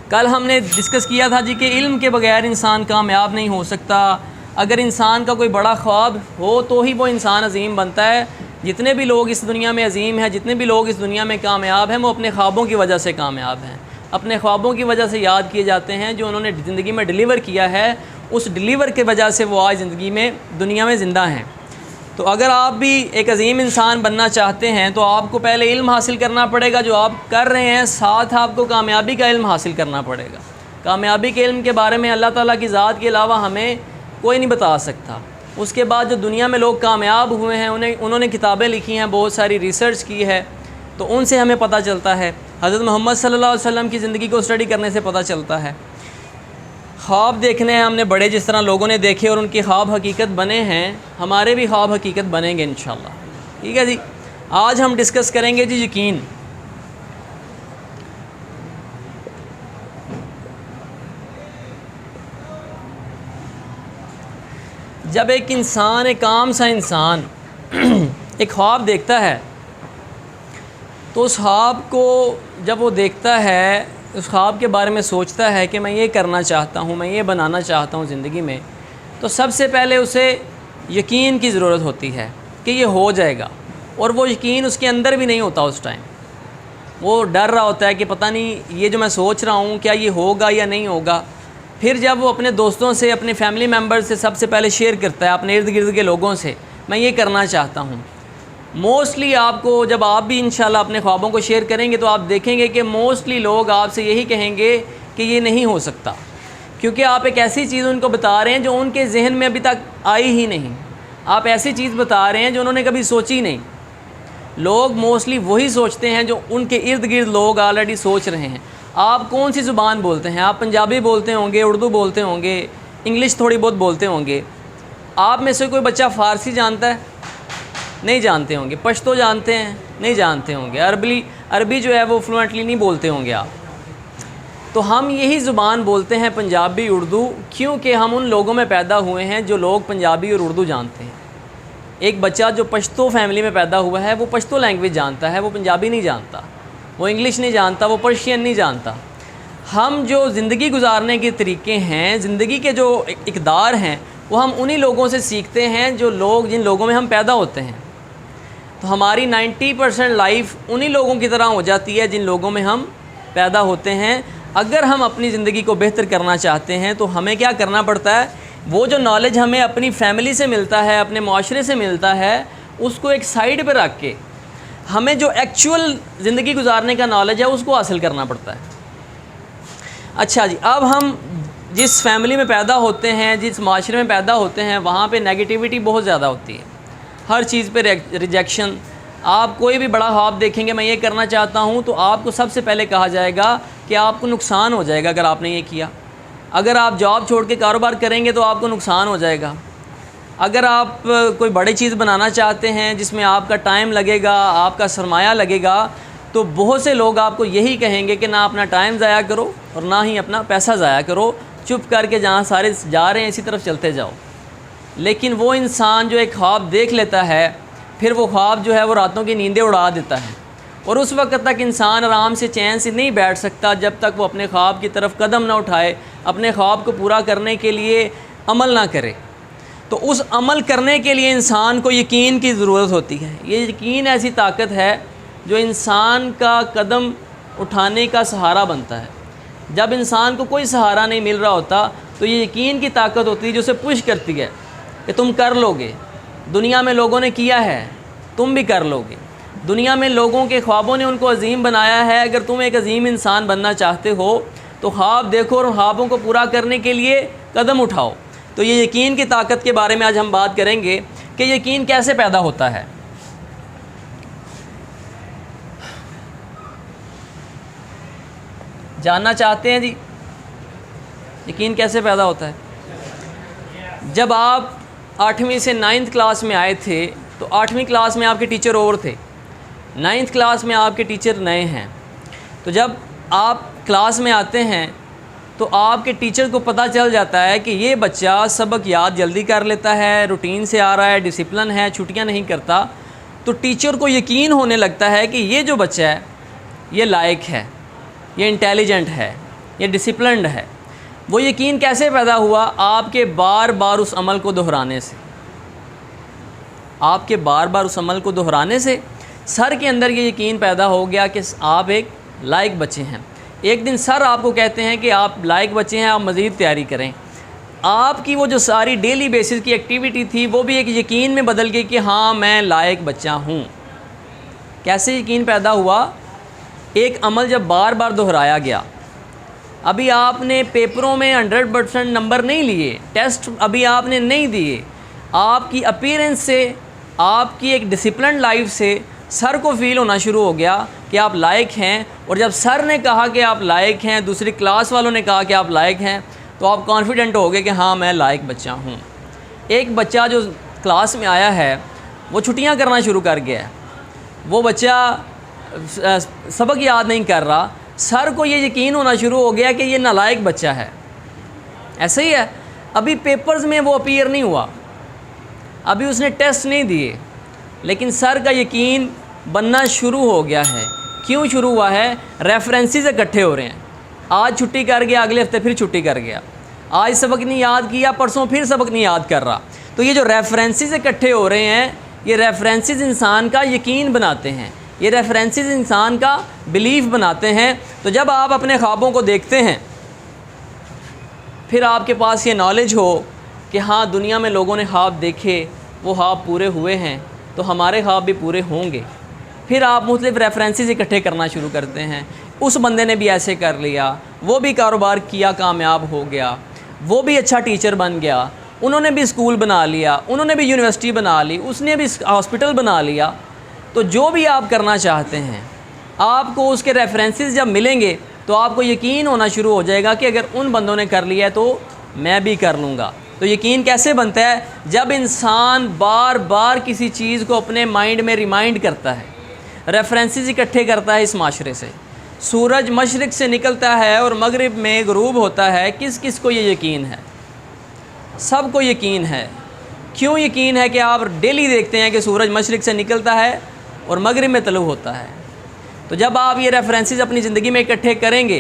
کل ہم نے ڈسکس کیا تھا جی کہ علم کے بغیر انسان کامیاب نہیں ہو سکتا. اگر انسان کا کوئی بڑا خواب ہو تو ہی وہ انسان عظیم بنتا ہے. جتنے بھی لوگ اس دنیا میں عظیم ہیں, جتنے بھی لوگ اس دنیا میں کامیاب ہیں, وہ اپنے خوابوں کی وجہ سے کامیاب ہیں, اپنے خوابوں کی وجہ سے یاد کیے جاتے ہیں, جو انہوں نے زندگی میں ڈیلیور کیا ہے اس ڈیلیور کے وجہ سے وہ آج زندگی میں دنیا میں زندہ ہیں. تو اگر آپ بھی ایک عظیم انسان بننا چاہتے ہیں تو آپ کو پہلے علم حاصل کرنا پڑے گا جو آپ کر رہے ہیں, ساتھ آپ کو کامیابی کا علم حاصل کرنا پڑے گا. کامیابی کے علم کے بارے میں اللہ تعالیٰ کی ذات کے علاوہ ہمیں کوئی نہیں بتا سکتا. اس کے بعد جو دنیا میں لوگ کامیاب ہوئے ہیں انہوں نے کتابیں لکھی ہیں, بہت ساری ریسرچ کی ہے, تو ان سے ہمیں پتہ چلتا ہے. حضرت محمد صلی اللہ علیہ وسلم کی زندگی کو اسٹڈی کرنے سے پتہ چلتا ہے. خواب دیکھنے ہیں ہم نے بڑے, جس طرح لوگوں نے دیکھے اور ان کے خواب حقیقت بنے ہیں, ہمارے بھی خواب حقیقت بنیں گے انشاءاللہ. ٹھیک ہے جی. آج ہم ڈسکس کریں گے جی یقین. جب ایک انسان, ایک عام سا انسان ایک خواب دیکھتا ہے تو اس خواب کو جب وہ دیکھتا ہے, اس خواب کے بارے میں سوچتا ہے کہ میں یہ کرنا چاہتا ہوں, میں یہ بنانا چاہتا ہوں زندگی میں, تو سب سے پہلے اسے یقین کی ضرورت ہوتی ہے کہ یہ ہو جائے گا. اور وہ یقین اس کے اندر بھی نہیں ہوتا اس ٹائم. وہ ڈر رہا ہوتا ہے کہ پتہ نہیں یہ جو میں سوچ رہا ہوں کیا یہ ہوگا یا نہیں ہوگا. پھر جب وہ اپنے دوستوں سے, اپنے فیملی ممبر سے سب سے پہلے شیئر کرتا ہے, اپنے ارد گرد کے لوگوں سے, میں یہ کرنا چاہتا ہوں. موسٹلی آپ کو, جب آپ بھی انشاءاللہ اپنے خوابوں کو شیئر کریں گے تو آپ دیکھیں گے کہ موسٹلی لوگ آپ سے یہی کہیں گے کہ یہ نہیں ہو سکتا, کیونکہ آپ ایک ایسی چیز ان کو بتا رہے ہیں جو ان کے ذہن میں ابھی تک آئی ہی نہیں. آپ ایسی چیز بتا رہے ہیں جو انہوں نے کبھی سوچی نہیں. لوگ موسٹلی وہی سوچتے ہیں جو ان کے ارد گرد لوگ آلریڈی سوچ رہے ہیں. آپ کون سی زبان بولتے ہیں؟ آپ پنجابی بولتے ہوں گے, اردو بولتے ہوں گے, انگلش تھوڑی بہت بولتے ہوں گے. آپ میں سے کوئی بچہ فارسی جانتا ہے؟ نہیں جانتے ہوں گے. پشتو جانتے ہیں؟ نہیں جانتے ہوں گے. عربی جو ہے وہ فلوئنٹلی نہیں بولتے ہوں گے آپ. تو ہم یہی زبان بولتے ہیں پنجابی, اردو, کیونکہ ہم ان لوگوں میں پیدا ہوئے ہیں جو لوگ پنجابی اور اردو جانتے ہیں. ایک بچہ جو پشتو فیملی میں پیدا ہوا ہے وہ پشتو لینگویج جانتا ہے, وہ پنجابی نہیں جانتا, وہ انگلش نہیں جانتا, وہ پرشین نہیں جانتا. ہم جو زندگی گزارنے کے طریقے ہیں, زندگی کے جو اقدار ہیں, وہ ہم انہی لوگوں سے سیکھتے ہیں جن لوگوں میں ہم پیدا ہوتے ہیں. تو ہماری 90% لائف انہی لوگوں کی طرح ہو جاتی ہے جن لوگوں میں ہم پیدا ہوتے ہیں. اگر ہم اپنی زندگی کو بہتر کرنا چاہتے ہیں تو ہمیں کیا کرنا پڑتا ہے؟ وہ جو نالج ہمیں اپنی فیملی سے ملتا ہے, اپنے معاشرے سے ملتا ہے, اس کو ایک سائیڈ پہ رکھ کے ہمیں جو ایکچول زندگی گزارنے کا نالج ہے اس کو حاصل کرنا پڑتا ہے. اچھا جی, اب ہم جس فیملی میں پیدا ہوتے ہیں, جس معاشرے میں پیدا ہوتے ہیں, وہاں پہ نیگیٹیوٹی بہت زیادہ ہوتی ہے. ہر چیز پہ ریجیکشن. آپ کوئی بھی بڑا خواب دیکھیں گے, میں یہ کرنا چاہتا ہوں, تو آپ کو سب سے پہلے کہا جائے گا کہ آپ کو نقصان ہو جائے گا اگر آپ نے یہ کیا. اگر آپ جاب چھوڑ کے کاروبار کریں گے تو آپ کو نقصان ہو جائے گا. اگر آپ کوئی بڑی چیز بنانا چاہتے ہیں جس میں آپ کا ٹائم لگے گا, آپ کا سرمایہ لگے گا, تو بہت سے لوگ آپ کو یہی کہیں گے کہ نہ اپنا ٹائم ضائع کرو اور نہ ہی اپنا پیسہ ضائع کرو, چپ کر کے جہاں سارے جا رہے ہیں اسی طرف چلتے جاؤ. لیکن وہ انسان جو ایک خواب دیکھ لیتا ہے, پھر وہ خواب جو ہے وہ راتوں کی نیندیں اڑا دیتا ہے, اور اس وقت تک انسان آرام سے چین سے نہیں بیٹھ سکتا جب تک وہ اپنے خواب کی طرف قدم نہ اٹھائے, اپنے خواب کو پورا کرنے کے لیے عمل نہ کرے. تو اس عمل کرنے کے لیے انسان کو یقین کی ضرورت ہوتی ہے. یہ یقین ایسی طاقت ہے جو انسان کا قدم اٹھانے کا سہارا بنتا ہے. جب انسان کو کوئی سہارا نہیں مل رہا ہوتا تو یہ یقین کی طاقت ہوتی ہے جو اسے پش کرتی ہے کہ تم کر لو گے. دنیا میں لوگوں نے کیا ہے, تم بھی کر لو گے. دنیا میں لوگوں کے خوابوں نے ان کو عظیم بنایا ہے. اگر تم ایک عظیم انسان بننا چاہتے ہو تو خواب دیکھو اور خوابوں کو پورا کرنے کے لیے قدم اٹھاؤ. تو یہ یقین کی طاقت کے بارے میں آج ہم بات کریں گے کہ یقین کیسے پیدا ہوتا ہے. جاننا چاہتے ہیں جی یقین کیسے پیدا ہوتا ہے؟ جب آپ 8ویں سے 9th کلاس میں آئے تھے تو 8ویں کلاس میں آپ کے ٹیچر اور تھے, 9th کلاس میں آپ کے ٹیچر نئے ہیں. تو جب آپ کلاس میں آتے ہیں تو آپ کے ٹیچر کو پتہ چل جاتا ہے کہ یہ بچہ سبق یاد جلدی کر لیتا ہے, روٹین سے آ رہا ہے, ڈسپلن ہے, چھٹیاں نہیں کرتا. تو ٹیچر کو یقین ہونے لگتا ہے کہ یہ جو بچہ ہے یہ لائق ہے, یہ انٹیلیجنٹ ہے, یہ ڈسپلنڈ ہے۔ وہ یقین کیسے پیدا ہوا؟ آپ کے بار بار اس عمل کو دہرانے سے، آپ کے بار بار اس عمل کو دہرانے سے سر کے اندر یہ یقین پیدا ہو گیا کہ آپ ایک لائق بچے ہیں۔ ایک دن سر آپ کو کہتے ہیں کہ آپ لائق بچے ہیں، آپ مزید تیاری کریں۔ آپ کی وہ جو ساری ڈیلی بیسس کی ایکٹیویٹی تھی وہ بھی ایک یقین میں بدل گئی کہ ہاں میں لائق بچہ ہوں۔ کیسے یقین پیدا ہوا؟ ایک عمل جب بار بار دہرایا گیا۔ ابھی آپ نے پیپروں میں 100% نمبر نہیں لیے، ٹیسٹ ابھی آپ نے نہیں دیے، آپ کی اپیرنس سے، آپ کی ایک ڈسپلن لائف سے سر کو فیل ہونا شروع ہو گیا کہ آپ لائق ہیں، اور جب سر نے کہا کہ آپ لائق ہیں، دوسری کلاس والوں نے کہا کہ آپ لائق ہیں، تو آپ کانفیڈنٹ ہو گئے کہ ہاں میں لائق بچہ ہوں۔ ایک بچہ جو کلاس میں آیا ہے وہ چھٹیاں کرنا شروع کر گیا ہے، وہ بچہ سبق یاد نہیں کر رہا، سر کو یہ یقین ہونا شروع ہو گیا کہ یہ نالائق بچہ ہے۔ ایسے ہی ہے، ابھی پیپرز میں وہ اپیئر نہیں ہوا، ابھی اس نے ٹیسٹ نہیں دیے، لیکن سر کا یقین بننا شروع ہو گیا ہے۔ کیوں شروع ہوا ہے؟ ریفرنسز اکٹھے ہو رہے ہیں، آج چھٹی کر گیا، اگلے ہفتے پھر چھٹی کر گیا، آج سبق نہیں یاد کیا، پرسوں پھر سبق نہیں یاد کر رہا۔ تو یہ جو ریفرنسز اکٹھے ہو رہے ہیں، یہ ریفرنسز انسان کا یقین بناتے ہیں، یہ ریفرنسز انسان کا بلیف بناتے ہیں۔ تو جب آپ اپنے خوابوں کو دیکھتے ہیں، پھر آپ کے پاس یہ نالج ہو کہ ہاں دنیا میں لوگوں نے خواب دیکھے، وہ خواب پورے ہوئے ہیں، تو ہمارے خواب بھی پورے ہوں گے۔ پھر آپ مختلف ریفرنسز اکٹھے کرنا شروع کرتے ہیں، اس بندے نے بھی ایسے کر لیا، وہ بھی کاروبار کیا، کامیاب ہو گیا، وہ بھی اچھا ٹیچر بن گیا، انہوں نے بھی اسکول بنا لیا، انہوں نے بھی یونیورسٹی بنا لی، اس نے بھی ہاسپٹل بنا لیا۔ تو جو بھی آپ کرنا چاہتے ہیں، آپ کو اس کے ریفرنسز جب ملیں گے تو آپ کو یقین ہونا شروع ہو جائے گا کہ اگر ان بندوں نے کر لیا ہے تو میں بھی کر لوں گا۔ تو یقین کیسے بنتا ہے؟ جب انسان بار بار کسی چیز کو اپنے مائنڈ میں ریمائنڈ کرتا ہے، ریفرنسز اکٹھے کرتا ہے اس معاشرے سے۔ سورج مشرق سے نکلتا ہے اور مغرب میں غروب ہوتا ہے، کس کس کو یہ یقین ہے؟ سب کو یقین ہے۔ کیوں یقین ہے؟ کہ آپ ڈیلی دیکھتے ہیں کہ سورج مشرق سے نکلتا ہے اور مغرب میں طلوع ہوتا ہے۔ تو جب آپ یہ ریفرنسز اپنی زندگی میں اکٹھے کریں گے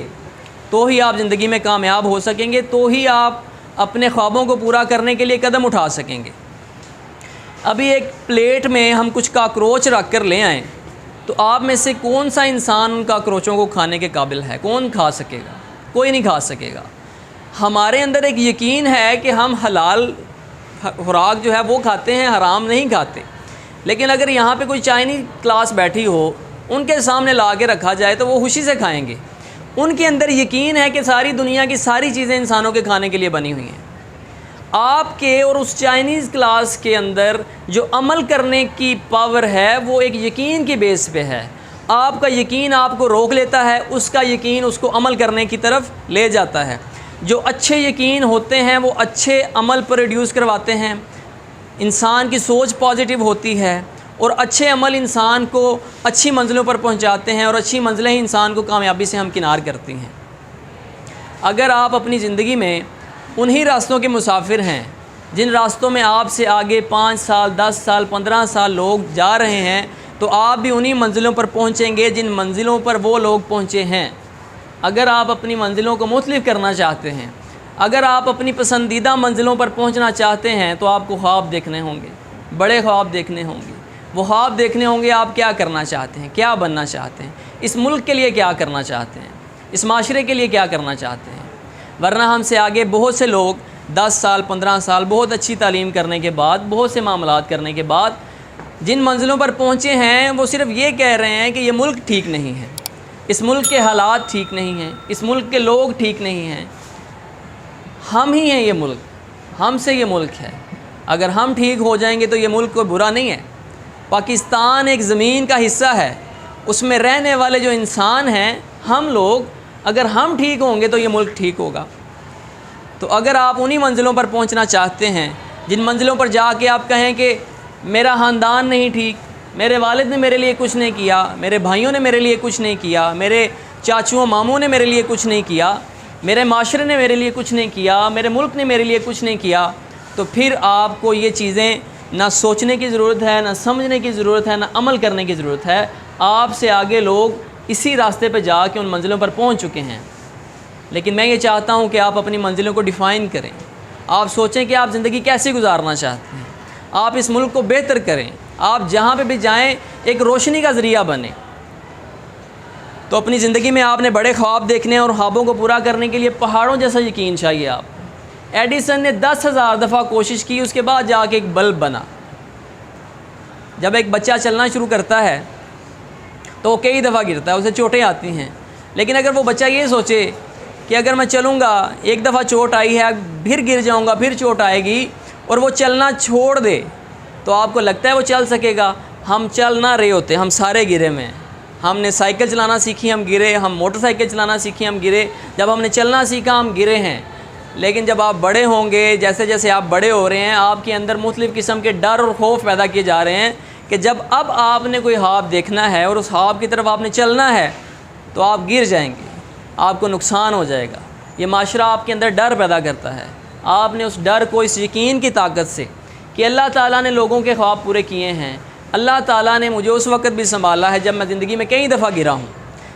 تو ہی آپ زندگی میں کامیاب ہو سکیں گے، تو ہی آپ اپنے خوابوں کو پورا کرنے کے لیے قدم اٹھا سکیں گے۔ ابھی ایک پلیٹ میں ہم کچھ کاکروچ رکھ کر لے آئیں تو آپ میں سے کون سا انسان ان کاکروچوں کو کھانے کے قابل ہے؟ کون کھا سکے گا؟ کوئی نہیں کھا سکے گا۔ ہمارے اندر ایک یقین ہے کہ ہم حلال خوراک جو ہے وہ کھاتے ہیں، حرام نہیں کھاتے۔ لیکن اگر یہاں پہ کوئی چائنیز کلاس بیٹھی ہو، ان کے سامنے لا کے رکھا جائے تو وہ خوشی سے کھائیں گے۔ ان کے اندر یقین ہے کہ ساری دنیا کی ساری چیزیں انسانوں کے کھانے کے لیے بنی ہوئی ہیں۔ آپ کے اور اس چائنیز کلاس کے اندر جو عمل کرنے کی پاور ہے وہ ایک یقین کی بیس پہ ہے۔ آپ کا یقین آپ کو روک لیتا ہے، اس کا یقین اس کو عمل کرنے کی طرف لے جاتا ہے۔ جو اچھے یقین ہوتے ہیں وہ اچھے عمل پروڈیوس کرواتے ہیں، انسان کی سوچ پازیٹیو ہوتی ہے، اور اچھے عمل انسان کو اچھی منزلوں پر پہنچاتے ہیں، اور اچھی منزلیں ہی انسان کو کامیابی سے ہمکنار کرتی ہیں۔ اگر آپ اپنی زندگی میں انہی راستوں کے مسافر ہیں جن راستوں میں آپ سے آگے 5 سال 10 سال 15 سال لوگ جا رہے ہیں، تو آپ بھی انہی منزلوں پر پہنچیں گے جن منزلوں پر وہ لوگ پہنچے ہیں۔ اگر آپ اپنی منزلوں کو مختلف کرنا چاہتے ہیں، اگر آپ اپنی پسندیدہ منزلوں پر پہنچنا چاہتے ہیں، تو آپ کو خواب دیکھنے ہوں گے، بڑے خواب دیکھنے ہوں گے۔ وہ خواب دیکھنے ہوں گے آپ کیا کرنا چاہتے ہیں، کیا بننا چاہتے ہیں، اس ملک کے لیے کیا کرنا چاہتے ہیں، اس معاشرے کے لیے کیا کرنا چاہتے ہیں۔ ورنہ ہم سے آگے بہت سے لوگ 10 سال 15 سال بہت اچھی تعلیم کرنے کے بعد، بہت سے معاملات کرنے کے بعد جن منزلوں پر پہنچے ہیں، وہ صرف یہ کہہ رہے ہیں کہ یہ ملک ٹھیک نہیں ہے، اس ملک کے حالات ٹھیک نہیں ہیں، اس ملک کے لوگ ٹھیک نہیں ہیں۔ ہم ہی ہیں یہ ملک، ہم سے یہ ملک ہے۔ اگر ہم ٹھیک ہو جائیں گے تو یہ ملک کوئی برا نہیں ہے۔ پاکستان ایک زمین کا حصہ ہے، اس میں رہنے والے جو انسان ہیں، ہم لوگ، اگر ہم ٹھیک ہوں گے تو یہ ملک ٹھیک ہوگا۔ تو اگر آپ انہی منزلوں پر پہنچنا چاہتے ہیں جن منزلوں پر جا کے آپ کہیں کہ میرا خاندان نہیں ٹھیک، میرے والد نے میرے لیے کچھ نہیں کیا، میرے بھائیوں نے میرے لیے کچھ نہیں کیا، میرے چاچوں ماموں نے میرے لیے کچھ نہیں کیا، میرے معاشرے نے میرے لیے کچھ نہیں کیا، میرے ملک نے میرے لیے کچھ نہیں کیا، تو پھر آپ کو یہ چیزیں نہ سوچنے کی ضرورت ہے، نہ سمجھنے کی ضرورت ہے، نہ عمل کرنے کی ضرورت ہے۔ آپ سے آگے لوگ اسی راستے پہ جا کے ان منزلوں پر پہنچ چکے ہیں۔ لیکن میں یہ چاہتا ہوں کہ آپ اپنی منزلوں کو ڈیفائن کریں. آپ سوچیں کہ آپ زندگی کیسے گزارنا چاہتے ہیں. آپ اس ملک کو بہتر کریں. آپ جہاں پہ بھی جائیں ایک روشنی کا ذریعہ بنیں. تو اپنی زندگی میں آپ نے بڑے خواب دیکھنے ہیں اور خوابوں کو پورا کرنے کے لیے پہاڑوں جیسا یقین چاہیے. آپ ایڈیسن نے 10,000 دفعہ کوشش کی, اس کے بعد جا کے ایک بلب بنا. جب ایک بچہ چلنا شروع کرتا ہے تو وہ کئی دفعہ گرتا ہے, اسے چوٹیں آتی ہیں. لیکن اگر وہ بچہ یہ سوچے کہ اگر میں چلوں گا, ایک دفعہ چوٹ آئی ہے, پھر گر جاؤں گا, پھر چوٹ آئے گی, اور وہ چلنا چھوڑ دے, تو آپ کو لگتا ہے وہ چل سکے گا؟ ہم چل نہ رہے ہوتے, ہم سارے گرے میں. ہم نے سائیکل چلانا سیکھی, ہم گرے. ہم موٹر سائیکل چلانا سیکھی, ہم گرے. جب ہم نے چلنا سیکھا ہم گرے ہیں. لیکن جب آپ بڑے ہوں گے, جیسے جیسے آپ بڑے ہو رہے ہیں, آپ کے اندر مختلف قسم کے ڈر اور خوف پیدا کیے جا رہے ہیں کہ جب اب آپ نے کوئی خواب دیکھنا ہے اور اس خواب کی طرف آپ نے چلنا ہے تو آپ گر جائیں گے, آپ کو نقصان ہو جائے گا. یہ معاشرہ آپ کے اندر ڈر پیدا کرتا ہے. آپ نے اس ڈر کو اس یقین کی طاقت سے کہ اللہ تعالیٰ نے لوگوں کے خواب پورے کیے ہیں, اللہ تعالیٰ نے مجھے اس وقت بھی سنبھالا ہے جب میں زندگی میں کئی دفعہ گرا ہوں.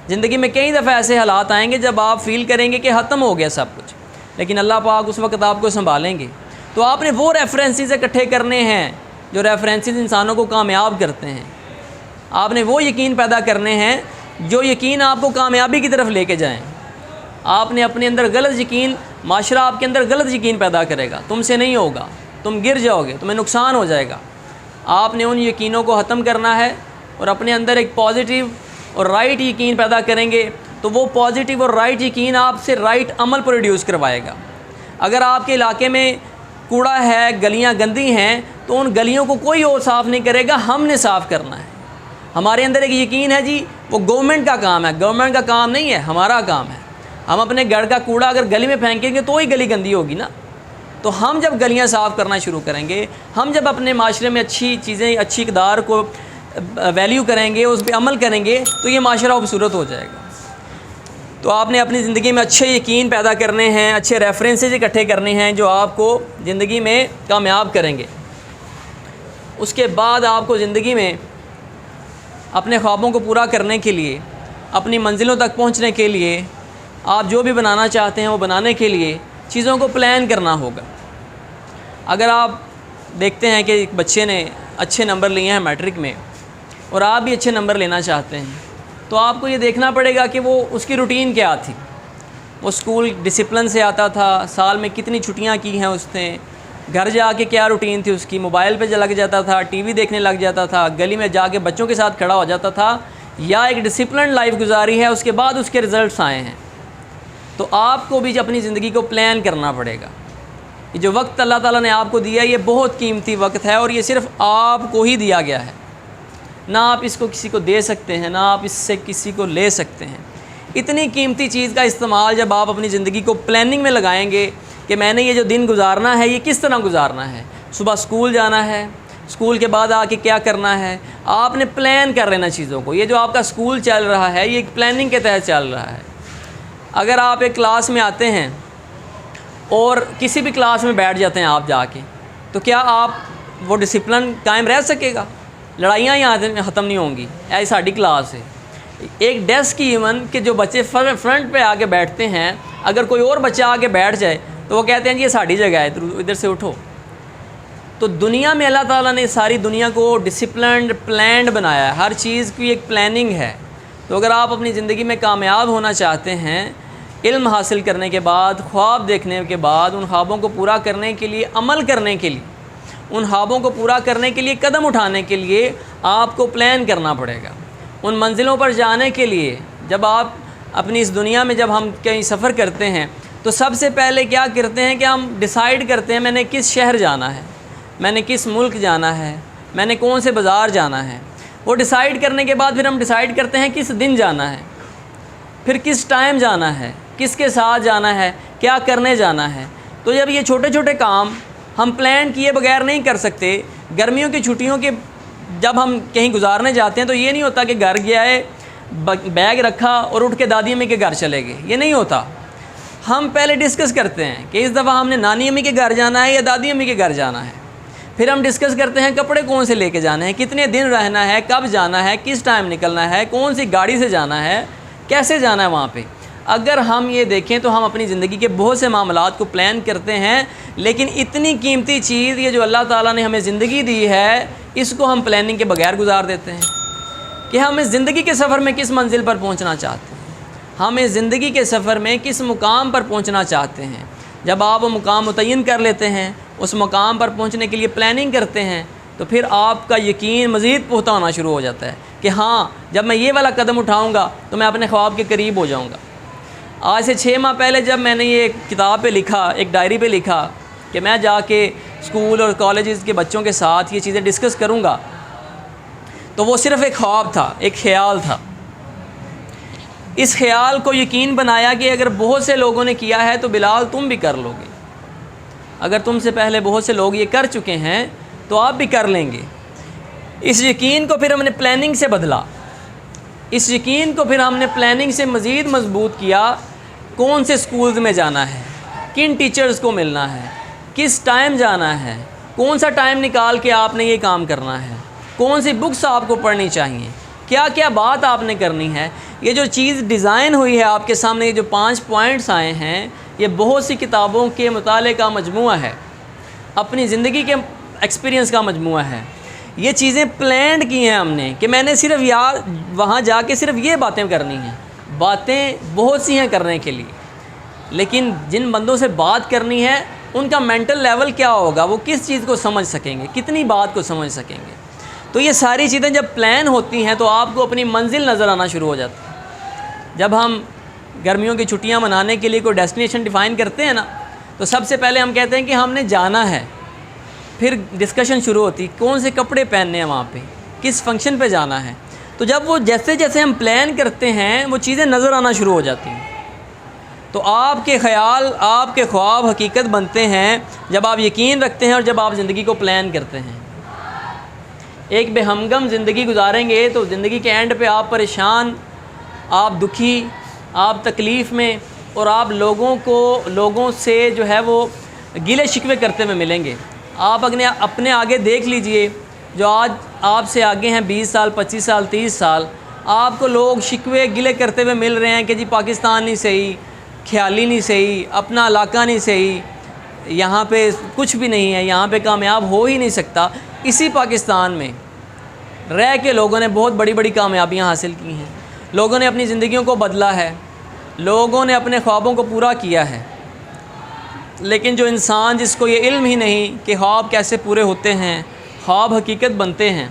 زندگی میں کئی دفعہ ایسے حالات آئیں گے جب آپ فیل کریں گے کہ ختم ہو گیا سب کچھ, لیکن اللہ پاک اس وقت آپ کو سنبھالیں گے. تو آپ نے وہ ریفرنسز اکٹھے کرنے ہیں جو ریفرنسز انسانوں کو کامیاب کرتے ہیں. آپ نے وہ یقین پیدا کرنے ہیں جو یقین آپ کو کامیابی کی طرف لے کے جائیں. آپ نے اپنے اندر غلط یقین, معاشرہ آپ کے اندر غلط یقین پیدا کرے گا, تم سے نہیں ہوگا, تم گر جاؤ گے, تمہیں نقصان ہو جائے گا. آپ نے ان یقینوں کو ختم کرنا ہے اور اپنے اندر ایک پازیٹیو اور رائٹ یقین پیدا کریں گے تو وہ پازیٹیو اور رائٹ یقین آپ سے رائٹ عمل پروڈیوس کروائے گا. اگر آپ کے علاقے میں کوڑا ہے, گلیاں گندی ہیں, تو ان گلیوں کو کوئی اور صاف نہیں کرے گا, ہم نے صاف کرنا ہے. ہمارے اندر ایک یقین ہے جی وہ گورنمنٹ کا کام ہے, گورنمنٹ کا کام نہیں ہے, ہمارا کام ہے. ہم اپنے گھر کا کوڑا اگر گلی میں پھینکیں گے تو ہی گلی گندی ہوگی نا. تو ہم جب گلیاں صاف کرنا شروع کریں گے, ہم جب اپنے معاشرے میں اچھی چیزیں, اچھی اقدار کو ویلیو کریں گے, اس پہ عمل کریں گے, تو یہ معاشرہ خوبصورت ہو جائے گا. تو آپ نے اپنی زندگی میں اچھے یقین پیدا کرنے ہیں, اچھے ریفرنسز اکٹھے کرنے ہیں جو آپ کو زندگی میں کامیاب کریں گے. اس کے بعد آپ کو زندگی میں اپنے خوابوں کو پورا کرنے کے لیے, اپنی منزلوں تک پہنچنے کے لیے, آپ جو بھی بنانا چاہتے ہیں وہ بنانے کے لیے چیزوں کو پلان کرنا ہوگا. اگر آپ دیکھتے ہیں کہ ایک بچے نے اچھے نمبر لیے ہیں میٹرک میں اور آپ بھی اچھے نمبر لینا چاہتے ہیں, تو آپ کو یہ دیکھنا پڑے گا کہ وہ اس کی روٹین کیا تھی. وہ اسکول ڈسپلن سے آتا تھا, سال میں کتنی چھٹیاں کی ہیں اس نے, گھر جا کے کیا روٹین تھی اس کی, موبائل پہ لگ جاتا تھا, ٹی وی دیکھنے لگ جاتا تھا, گلی میں جا کے بچوں کے ساتھ کھڑا ہو جاتا تھا, یا ایک ڈسپلن لائف گزاری ہے, اس کے بعد اس کے رزلٹس آئے ہیں. تو آپ کو بھی اپنی زندگی کو پلان کرنا پڑے گا. یہ جو وقت اللہ تعالیٰ نے آپ کو دیا ہے یہ بہت قیمتی وقت ہے, اور یہ صرف آپ کو ہی دیا گیا ہے. نہ آپ اس کو کسی کو دے سکتے ہیں, نہ آپ اس سے کسی کو لے سکتے ہیں. اتنی قیمتی چیز کا استعمال جب آپ اپنی زندگی کو پلاننگ میں لگائیں گے کہ میں نے یہ جو دن گزارنا ہے یہ کس طرح گزارنا ہے, صبح اسکول جانا ہے, اسکول کے بعد آ کے کیا کرنا ہے, آپ نے پلان کر لینا چیزوں کو. یہ جو آپ کا اسکول چل رہا ہے یہ ایک پلاننگ کے تحت چل رہا ہے. اگر آپ ایک کلاس میں آتے ہیں اور کسی بھی کلاس میں بیٹھ جاتے ہیں آپ جا کے, تو کیا آپ وہ ڈسپلن قائم رہ سکے گا؟ لڑائیاں یہاں ختم نہیں ہوں گی. ایسی ساری کلاس ہے, ایک ڈیسک کی ایون کہ جو بچے فرنٹ پہ آ کے بیٹھتے ہیں, اگر کوئی اور بچہ آ کے بیٹھ جائے تو وہ کہتے ہیں جی یہ ساڑھی جگہ ہے, ادھر سے اٹھو. تو دنیا میں اللہ تعالیٰ نے ساری دنیا کو ڈسپلنڈ پلانڈ بنایا ہے, ہر چیز کی ایک پلاننگ ہے. تو اگر آپ اپنی زندگی میں کامیاب ہونا چاہتے ہیں, علم حاصل کرنے کے بعد, خواب دیکھنے کے بعد, ان خوابوں کو پورا کرنے کے لیے, عمل کرنے کے لیے, ان خوابوں کو پورا کرنے کے لیے قدم اٹھانے کے لیے آپ کو پلان کرنا پڑے گا. ان منزلوں پر جانے کے لیے جب آپ اپنی اس دنیا میں جب ہم کہیں سفر کرتے ہیں تو سب سے پہلے کیا کرتے ہیں کہ ہم ڈیسائیڈ کرتے ہیں میں نے کس شہر جانا ہے, میں نے کس ملک جانا ہے, میں نے کون سے بازار جانا ہے. وہ ڈیسائیڈ کرنے کے بعد پھر ہم ڈیسائیڈ کرتے ہیں کس دن جانا ہے, پھر کس ٹائم جانا ہے, کس کے ساتھ جانا ہے, کیا کرنے جانا ہے. تو جب یہ چھوٹے چھوٹے کام ہم پلان کیے بغیر نہیں کر سکتے. گرمیوں کی چھٹیوں کے جب ہم کہیں گزارنے جاتے ہیں تو یہ نہیں ہوتا کہ گھر گیا ہے, بیگ رکھا اور اٹھ کے دادی امی کے گھر چلے گئے, یہ نہیں ہوتا. ہم پہلے ڈسکس کرتے ہیں کہ اس دفعہ ہم نے نانی امی کے گھر جانا ہے یا دادی امی کے گھر جانا ہے. پھر ہم ڈسکس کرتے ہیں کپڑے کون سے لے کے جانے ہیں, کتنے دن رہنا ہے, کب جانا ہے, کس ٹائم نکلنا ہے, کون سی گاڑی سے جانا ہے, کیسے جانا ہے وہاں پہ. اگر ہم یہ دیکھیں تو ہم اپنی زندگی کے بہت سے معاملات کو پلان کرتے ہیں، لیکن اتنی قیمتی چیز یہ جو اللہ تعالیٰ نے ہمیں زندگی دی ہے، اس کو ہم پلاننگ کے بغیر گزار دیتے ہیں کہ ہم اس زندگی کے سفر میں کس منزل پر پہنچنا چاہتے ہیں، ہم اس زندگی کے سفر میں کس مقام پر پہنچنا چاہتے ہیں۔ جب آپ وہ مقام متعین کر لیتے ہیں، اس مقام پر پہنچنے کے لیے پلاننگ کرتے ہیں، تو پھر آپ کا یقین مزید پختہ ہونا شروع ہو جاتا ہے کہ ہاں جب میں یہ والا قدم اٹھاؤں گا تو میں اپنے خواب کے قریب ہو جاؤں گا۔ آج سے 6 ماہ پہلے جب میں نے یہ کتاب پہ لکھا، ایک ڈائری پہ لکھا کہ میں جا کے اسکول اور کالجز کے بچوں کے ساتھ یہ چیزیں ڈسکس کروں گا، تو وہ صرف ایک خواب تھا، ایک خیال تھا۔ اس خیال کو یقین بنایا کہ اگر بہت سے لوگوں نے کیا ہے تو بلال تم بھی کر لو گے، اگر تم سے پہلے بہت سے لوگ یہ کر چکے ہیں تو آپ بھی کر لیں گے۔ اس یقین کو پھر ہم نے پلاننگ سے بدلا، اس یقین کو پھر ہم نے پلاننگ سے مزید مضبوط کیا۔ کون سے سکولز میں جانا ہے، کن ٹیچرز کو ملنا ہے، کس ٹائم جانا ہے، کون سا ٹائم نکال کے آپ نے یہ کام کرنا ہے، کون سی بکس آپ کو پڑھنی چاہیے، کیا کیا بات آپ نے کرنی ہے۔ یہ جو چیز ڈیزائن ہوئی ہے آپ کے سامنے، یہ جو 5 پوائنٹس آئے ہیں، یہ بہت سی کتابوں کے مطالعے کا مجموعہ ہے، اپنی زندگی کے ایکسپیرینس کا مجموعہ ہے۔ یہ چیزیں پلانڈ کی ہیں ہم نے کہ میں نے صرف وہاں جا کے صرف یہ باتیں کرنی ہیں۔ باتیں بہت سی ہیں کرنے کے لیے، لیکن جن بندوں سے بات کرنی ہے ان کا مینٹل لیول کیا ہوگا، وہ کس چیز کو سمجھ سکیں گے، کتنی بات کو سمجھ سکیں گے۔ تو یہ ساری چیزیں جب پلان ہوتی ہیں تو آپ کو اپنی منزل نظر آنا شروع ہو جاتی ہے۔ جب ہم گرمیوں کی چھٹیاں منانے کے لیے کوئی ڈیسٹینیشن ڈیفائن کرتے ہیں نا، تو سب سے پہلے ہم کہتے ہیں کہ ہم نے جانا ہے، پھر ڈسکشن شروع ہوتی کون سے کپڑے پہننے ہیں، وہاں پہ کس فنکشن پہ جانا ہے۔ تو جب وہ جیسے جیسے ہم پلان کرتے ہیں وہ چیزیں نظر آنا شروع ہو جاتی ہیں، تو آپ کے خیال، آپ کے خواب حقیقت بنتے ہیں جب آپ یقین رکھتے ہیں اور جب آپ زندگی کو پلان کرتے ہیں۔ ایک بے ہمغم زندگی گزاریں گے تو زندگی کے اینڈ پہ آپ پریشان، آپ دکھی، آپ تکلیف میں، اور آپ لوگوں سے جو ہے وہ گلے شکوے کرتے ہوئے ملیں گے۔ آپ اپنے آگے دیکھ لیجئے، جو آج آپ سے آگے ہیں 20 سال، 25 سال، 30 سال، آپ کو لوگ شکوے گلے کرتے ہوئے مل رہے ہیں کہ جی پاکستان نہیں صحیح، خیالی نہیں صحیح، اپنا علاقہ نہیں صحیح، یہاں پہ کچھ بھی نہیں ہے، یہاں پہ کامیاب ہو ہی نہیں سکتا۔ اسی پاکستان میں رہ کے لوگوں نے بہت بڑی بڑی کامیابیاں حاصل کی ہیں، لوگوں نے اپنی زندگیوں کو بدلا ہے، لوگوں نے اپنے خوابوں کو پورا کیا ہے۔ لیکن جو انسان جس کو یہ علم ہی نہیں کہ خواب کیسے پورے ہوتے ہیں، خواب حقیقت بنتے ہیں،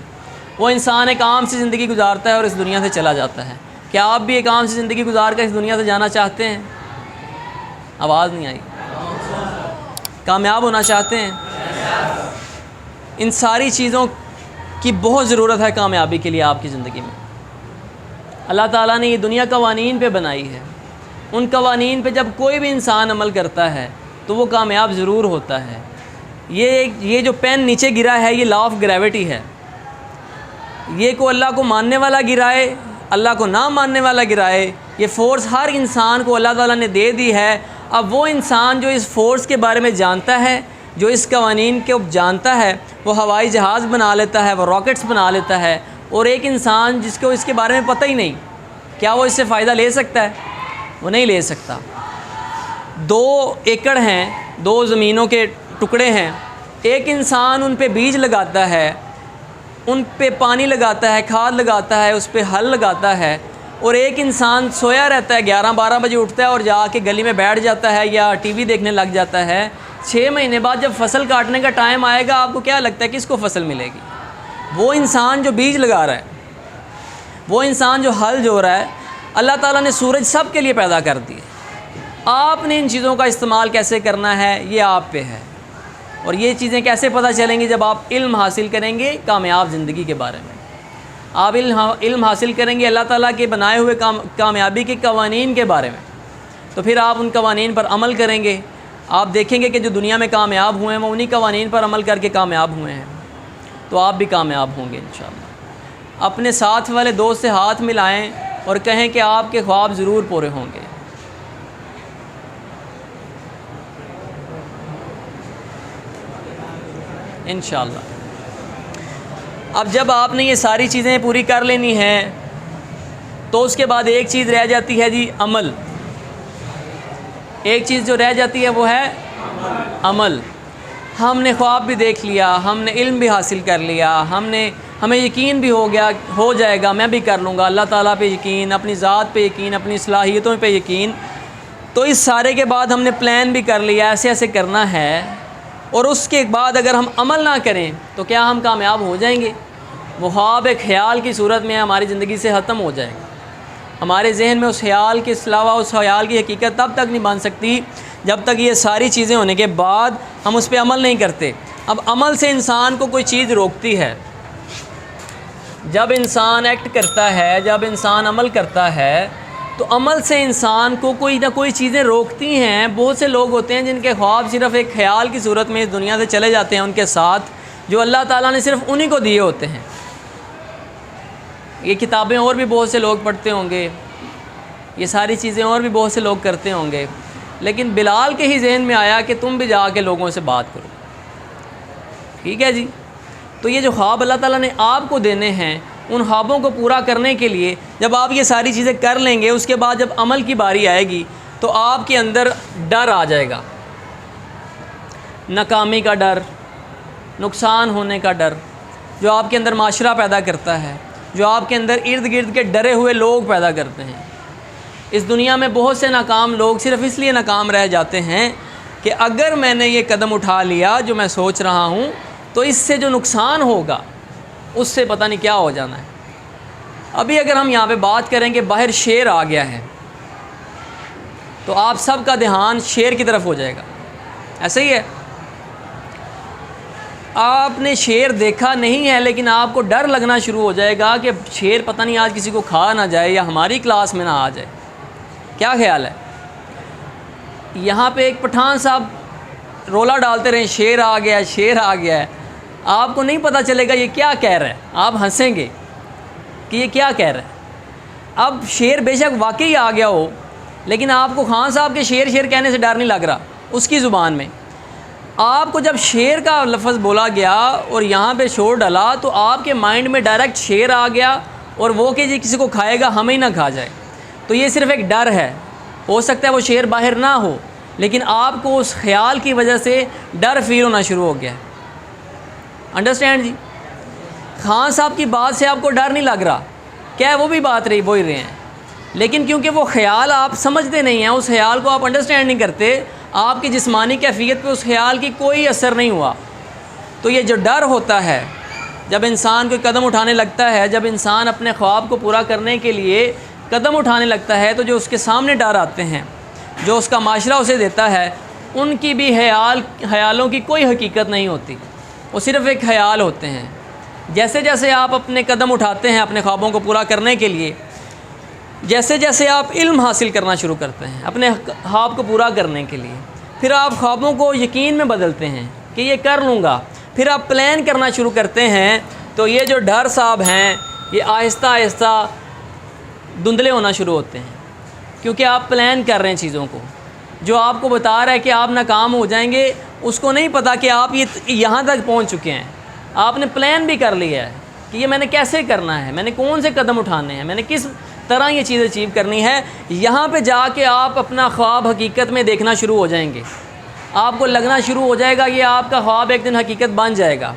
وہ انسان ایک عام سی زندگی گزارتا ہے اور اس دنیا سے چلا جاتا ہے۔ کیا آپ بھی ایک عام سی زندگی گزار کر اس دنیا سے جانا چاہتے ہیں؟ آواز نہیں آئی۔ کامیاب ہونا چاہتے ہیں؟ ان ساری چیزوں کی بہت ضرورت ہے کامیابی کے لیے آپ کی زندگی میں۔ اللہ تعالیٰ نے یہ دنیا قوانین پہ بنائی ہے، ان قوانین پہ جب کوئی بھی انسان عمل کرتا ہے تو وہ کامیاب ضرور ہوتا ہے۔ یہ جو پین نیچے گرا ہے، یہ لا آف گریوٹی ہے۔ یہ کو اللہ کو ماننے والا گرائے، اللہ کو نہ ماننے والا گرائے، یہ فورس ہر انسان کو اللہ تعالیٰ نے دے دی ہے۔ اب وہ انسان جو اس فورس کے بارے میں جانتا ہے، جو اس قوانین کو جانتا ہے، وہ ہوائی جہاز بنا لیتا ہے، وہ راکٹس بنا لیتا ہے، اور ایک انسان جس کو اس کے بارے میں پتہ ہی نہیں، کیا وہ اس سے فائدہ لے سکتا ہے؟ وہ نہیں لے سکتا۔ 2 ایکڑ ہیں، 2 زمینوں کے ٹکڑے ہیں، ایک انسان ان پہ بیج لگاتا ہے، ان پہ پانی لگاتا ہے، کھاد لگاتا ہے، اس پہ ہل لگاتا ہے، اور ایک انسان سویا رہتا ہے، 11-12 بجے اٹھتا ہے اور جا کے گلی میں بیٹھ جاتا ہے یا ٹی وی دیکھنے لگ جاتا ہے۔ 6 مہینے بعد جب فصل کاٹنے کا ٹائم آئے گا، آپ کو کیا لگتا ہے کس کو فصل ملے گی؟ وہ انسان جو بیج لگا رہا ہے، وہ انسان جو ہل جو رہا ہے۔ اللہ تعالیٰ نے سورج سب کے لیے پیدا کر دی ہے، آپ نے ان چیزوں کا استعمال کیسے کرنا ہے یہ آپ پہ ہے، اور یہ چیزیں کیسے پتہ چلیں گی؟ جب آپ علم حاصل کریں گے کامیاب زندگی کے بارے میں، آپ علم حاصل کریں گے اللہ تعالیٰ کے بنائے ہوئے کامیابی کے قوانین کے بارے میں، تو پھر آپ ان قوانین پر عمل کریں گے۔ آپ دیکھیں گے کہ جو دنیا میں کامیاب ہوئے ہیں وہ انہی قوانین پر عمل کر کے کامیاب ہوئے ہیں، تو آپ بھی کامیاب ہوں گے انشاءاللہ۔ اپنے ساتھ والے دوست سے ہاتھ ملائیں اور کہیں کہ آپ کے خواب ضرور پورے ہوں گے۔ انشاءاللہ۔ اب جب آپ نے یہ ساری چیزیں پوری کر لینی ہیں تو اس کے بعد ایک چیز رہ جاتی ہے جی، عمل۔ ایک چیز جو رہ جاتی ہے وہ ہے عمل۔ ہم نے خواب بھی دیکھ لیا، ہم نے علم بھی حاصل کر لیا، ہمیں یقین بھی ہو گیا، ہو جائے گا، میں بھی کر لوں گا، اللہ تعالیٰ پہ یقین، اپنی ذات پہ یقین، اپنی صلاحیتوں پہ یقین، تو اس سارے کے بعد ہم نے پلان بھی کر لیا ایسے ایسے کرنا ہے، اور اس کے بعد اگر ہم عمل نہ کریں تو کیا ہم کامیاب ہو جائیں گے؟ وہ خواب ایک خیال کی صورت میں ہماری زندگی سے ختم ہو جائے گا۔ ہمارے ذہن میں اس خیال کے علاوہ اس خیال کی حقیقت تب تک نہیں بن سکتی جب تک یہ ساری چیزیں ہونے کے بعد ہم اس پہ عمل نہیں کرتے۔ اب عمل سے انسان کو کوئی چیز روکتی ہے۔ جب انسان ایکٹ کرتا ہے، جب انسان عمل کرتا ہے تو عمل سے انسان کو کوئی نہ کوئی چیزیں روکتی ہیں۔ بہت سے لوگ ہوتے ہیں جن کے خواب صرف ایک خیال کی صورت میں اس دنیا سے چلے جاتے ہیں ان کے ساتھ، جو اللہ تعالیٰ نے صرف انہی کو دیے ہوتے ہیں۔ یہ کتابیں اور بھی بہت سے لوگ پڑھتے ہوں گے، یہ ساری چیزیں اور بھی بہت سے لوگ کرتے ہوں گے، لیکن بلال کے ہی ذہن میں آیا کہ تم بھی جا کے لوگوں سے بات کرو۔ ٹھیک ہے جی، تو یہ جو خواب اللہ تعالیٰ نے آپ کو دینے ہیں، ان خوابوں کو پورا کرنے کے لیے جب آپ یہ ساری چیزیں کر لیں گے، اس کے بعد جب عمل کی باری آئے گی تو آپ کے اندر ڈر آ جائے گا، ناکامی کا ڈر، نقصان ہونے کا ڈر، جو آپ کے اندر معاشرہ پیدا کرتا ہے، جو آپ کے اندر ارد گرد کے ڈرے ہوئے لوگ پیدا کرتے ہیں۔ اس دنیا میں بہت سے ناکام لوگ صرف اس لیے ناکام رہ جاتے ہیں کہ اگر میں نے یہ قدم اٹھا لیا جو میں سوچ رہا ہوں تو اس سے جو نقصان ہوگا اس سے پتہ نہیں کیا ہو جانا ہے۔ ابھی اگر ہم یہاں پہ بات کریں کہ باہر شیر آ گیا ہے تو آپ سب کا دھیان شیر کی طرف ہو جائے گا، ایسا ہی ہے۔ آپ نے شیر دیکھا نہیں ہے لیکن آپ کو ڈر لگنا شروع ہو جائے گا کہ شیر پتہ نہیں آج کسی کو کھا نہ جائے یا ہماری کلاس میں نہ آ جائے۔ کیا خیال ہے؟ یہاں پہ ایک پٹھان صاحب رولا ڈالتے رہے، شیر آ گیا، شیر آ گیا ہے، آپ کو نہیں پتہ چلے گا یہ کیا کہہ رہا ہے، آپ ہنسیں گے کہ یہ کیا کہہ رہا ہے۔ اب شیر بے شک واقعی آ گیا ہو لیکن آپ کو خان صاحب کے شیر شیر کہنے سے ڈر نہیں لگ رہا، اس کی زبان میں آپ کو جب شیر کا لفظ بولا گیا اور یہاں پہ شور ڈالا تو آپ کے مائنڈ میں ڈائریکٹ شیر آ گیا، اور وہ کہ جی کسی کو کھائے گا ہمیں ہی نہ کھا جائے۔ تو یہ صرف ایک ڈر ہے، ہو سکتا ہے وہ شیر باہر نہ ہو لیکن آپ کو اس خیال کی وجہ سے ڈر فیل ہونا شروع ہو گیا ہے۔ انڈرسٹینڈ جی؟ خان صاحب کی بات سے آپ کو ڈر نہیں لگ رہا، کیا ہے وہ بھی بات رہی وہی رہے ہیں، لیکن کیونکہ وہ خیال آپ سمجھتے نہیں ہیں، اس خیال کو آپ انڈرسٹینڈ نہیں کرتے، آپ کی جسمانی کیفیت پہ اس خیال کی کوئی اثر نہیں ہوا۔ تو یہ جو ڈر ہوتا ہے جب انسان کوئی قدم اٹھانے لگتا ہے، جب انسان اپنے خواب کو پورا کرنے کے لیے قدم اٹھانے لگتا ہے تو جو اس کے سامنے ڈر آتے ہیں، جو اس کا معاشرہ اسے دیتا ہے، ان کی بھی خیالوں کی کوئی حقیقت نہیں ہوتی، وہ صرف ایک خیال ہوتے ہیں۔ جیسے جیسے آپ اپنے قدم اٹھاتے ہیں اپنے خوابوں کو پورا کرنے کے لیے، جیسے جیسے آپ علم حاصل کرنا شروع کرتے ہیں اپنے خواب کو پورا کرنے کے لیے، پھر آپ خوابوں کو یقین میں بدلتے ہیں کہ یہ کر لوں گا، پھر آپ پلان کرنا شروع کرتے ہیں، تو یہ جو ڈر صاحب ہیں یہ آہستہ آہستہ دھندلے ہونا شروع ہوتے ہیں، کیونکہ آپ پلان کر رہے ہیں چیزوں کو۔ جو آپ کو بتا رہا ہے کہ آپ ناکام ہو جائیں گے، اس کو نہیں پتہ کہ آپ یہاں تک پہنچ چکے ہیں۔ آپ نے پلان بھی کر لیا ہے کہ یہ میں نے کیسے کرنا ہے، میں نے کون سے قدم اٹھانے ہیں، میں نے کس طرح یہ چیز اچیو کرنی ہے۔ یہاں پہ جا کے آپ اپنا خواب حقیقت میں دیکھنا شروع ہو جائیں گے، آپ کو لگنا شروع ہو جائے گا یہ آپ کا خواب ایک دن حقیقت بن جائے گا،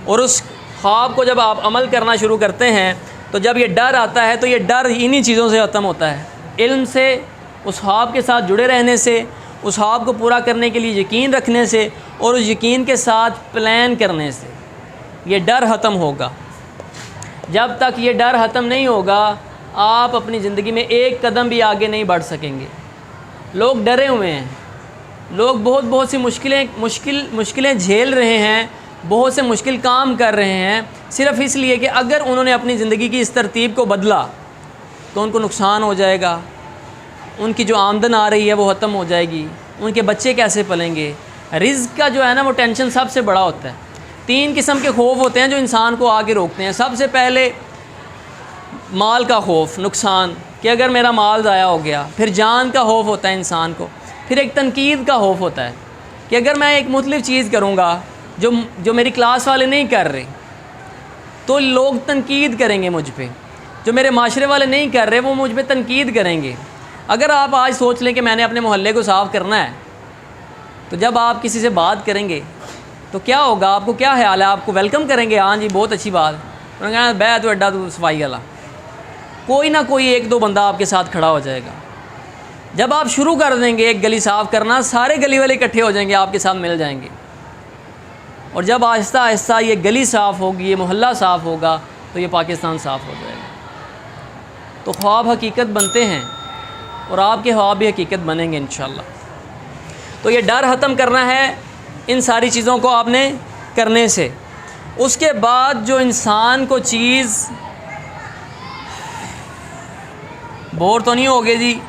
اور اس خواب کو جب آپ عمل کرنا شروع کرتے ہیں تو جب یہ ڈر آتا ہے تو یہ ڈر انہی چیزوں سے ختم ہوتا ہے، علم سے، اس خواب کے ساتھ جڑے رہنے سے، اس خواب کو پورا کرنے کے لیے یقین رکھنے سے، اور اس یقین کے ساتھ پلان کرنے سے یہ ڈر ختم ہوگا۔ جب تک یہ ڈر ختم نہیں ہوگا آپ اپنی زندگی میں ایک قدم بھی آگے نہیں بڑھ سکیں گے۔ لوگ ڈرے ہوئے ہیں، لوگ بہت سی مشکلیں جھیل رہے ہیں، بہت سے مشکل کام کر رہے ہیں، صرف اس لیے کہ اگر انہوں نے اپنی زندگی کی اس ترتیب کو بدلا تو ان کو نقصان ہو جائے گا، ان کی جو آمدن آ رہی ہے وہ ختم ہو جائے گی، ان کے بچے کیسے پلیں گے۔ رزق کا جو ہے نا وہ ٹینشن سب سے بڑا ہوتا ہے۔ 3 قسم کے خوف ہوتے ہیں جو انسان کو آگے روکتے ہیں۔ سب سے پہلے مال کا خوف، نقصان، کہ اگر میرا مال ضائع ہو گیا۔ پھر جان کا خوف ہوتا ہے انسان کو۔ پھر ایک تنقید کا خوف ہوتا ہے کہ اگر میں ایک مختلف چیز کروں گا جو میری کلاس والے نہیں کر رہے تو لوگ تنقید کریں گے مجھ پہ، جو میرے معاشرے والے نہیں کر رہے وہ مجھ پہ تنقید کریں گے۔ اگر آپ آج سوچ لیں کہ میں نے اپنے محلے کو صاف کرنا ہے، تو جب آپ کسی سے بات کریں گے تو کیا ہوگا؟ آپ کو کیا خیال ہے؟ آپ کو ویلکم کریں گے؟ ہاں جی بہت اچھی بات، انہوں نے کہا بے تو اڈا تو صفائی والا، کوئی نہ کوئی ایک دو بندہ آپ کے ساتھ کھڑا ہو جائے گا۔ جب آپ شروع کر دیں گے ایک گلی صاف کرنا، سارے گلی والے اکٹھے ہو جائیں گے، آپ کے ساتھ مل جائیں گے، اور جب آہستہ آہستہ یہ گلی صاف ہوگی، یہ محلہ صاف ہوگا، تو یہ پاکستان صاف ہو جائے گا۔ تو خواب حقیقت بنتے ہیں، اور آپ کے خواب بھی حقیقت بنیں گے انشاءاللہ۔ تو یہ ڈر ختم کرنا ہے ان ساری چیزوں کو آپ نے کرنے سے۔ اس کے بعد جو انسان کو چیز بور تو نہیں ہوگے جی؟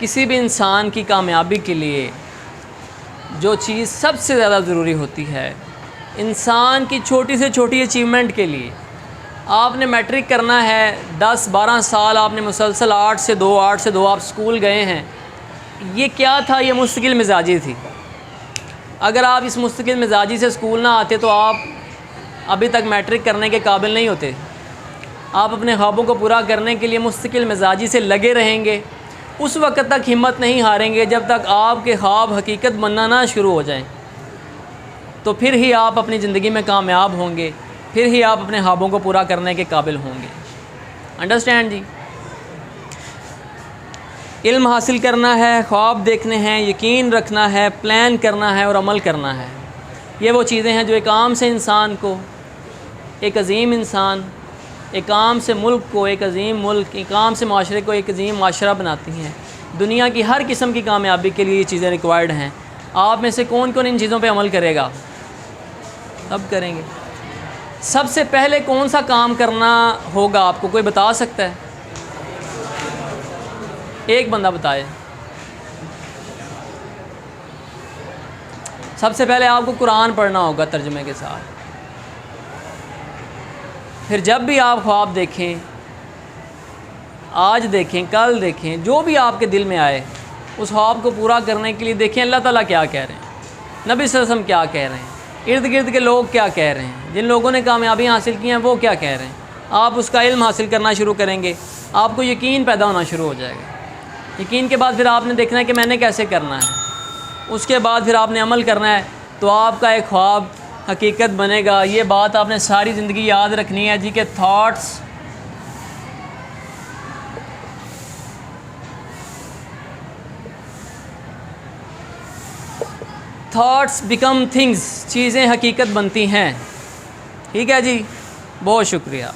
کسی بھی انسان کی کامیابی کے لیے جو چیز سب سے زیادہ ضروری ہوتی ہے، انسان کی چھوٹی سے چھوٹی اچیومنٹ کے لیے، آپ نے میٹرک کرنا ہے، 10-12 سال آپ نے مسلسل 8 سے 2 آپ اسکول گئے ہیں، یہ کیا تھا؟ یہ مستقل مزاجی تھی۔ اگر آپ اس مستقل مزاجی سے اسکول نہ آتے تو آپ ابھی تک میٹرک کرنے کے قابل نہیں ہوتے۔ آپ اپنے خوابوں کو پورا کرنے کے لیے مستقل مزاجی سے لگے رہیں گے، اس وقت تک ہمت نہیں ہاریں گے جب تک آپ کے خواب حقیقت بننا نہ شروع ہو جائیں، تو پھر ہی آپ اپنی زندگی میں کامیاب ہوں گے، پھر ہی آپ اپنے خوابوں کو پورا کرنے کے قابل ہوں گے۔ انڈرسٹینڈ جی؟ علم حاصل کرنا ہے، خواب دیکھنے ہیں، یقین رکھنا ہے، پلان کرنا ہے اور عمل کرنا ہے۔ یہ وہ چیزیں ہیں جو ایک عام سے انسان کو ایک عظیم انسان، ایک عام سے ملک کو ایک عظیم ملک، ایک عام سے معاشرے کو ایک عظیم معاشرہ بناتی ہیں۔ دنیا کی ہر قسم کی کامیابی کے لیے یہ چیزیں ریکوائرڈ ہیں۔ آپ میں سے کون کون ان چیزوں پہ عمل کرے گا؟ سب کریں گے۔ سب سے پہلے کون سا کام کرنا ہوگا آپ کو؟ کوئی بتا سکتا ہے؟ ایک بندہ بتائے۔ سب سے پہلے آپ کو قرآن پڑھنا ہوگا ترجمے کے ساتھ۔ پھر جب بھی آپ خواب دیکھیں، آج دیکھیں، کل دیکھیں، جو بھی آپ کے دل میں آئے، اس خواب کو پورا کرنے کے لیے دیکھیں اللہ تعالیٰ کیا کہہ رہے ہیں، نبی صلی اللہ علیہ وسلم کیا کہہ رہے ہیں، ارد گرد کے لوگ کیا کہہ رہے ہیں، جن لوگوں نے کامیابیاں حاصل کی ہیں وہ کیا کہہ رہے ہیں۔ آپ اس کا علم حاصل کرنا شروع کریں گے، آپ کو یقین پیدا ہونا شروع ہو جائے گا۔ یقین کے بعد پھر آپ نے دیکھنا ہے کہ میں نے کیسے کرنا ہے، اس کے بعد پھر آپ نے عمل کرنا ہے، تو آپ کا ایک خواب حقیقت بنے گا۔ یہ بات آپ نے ساری زندگی یاد رکھنی ہے جی کہ تھاٹس بیکم تھنگز، چیزیں حقیقت بنتی ہیں۔ ٹھیک ہے جی، بہت شکریہ۔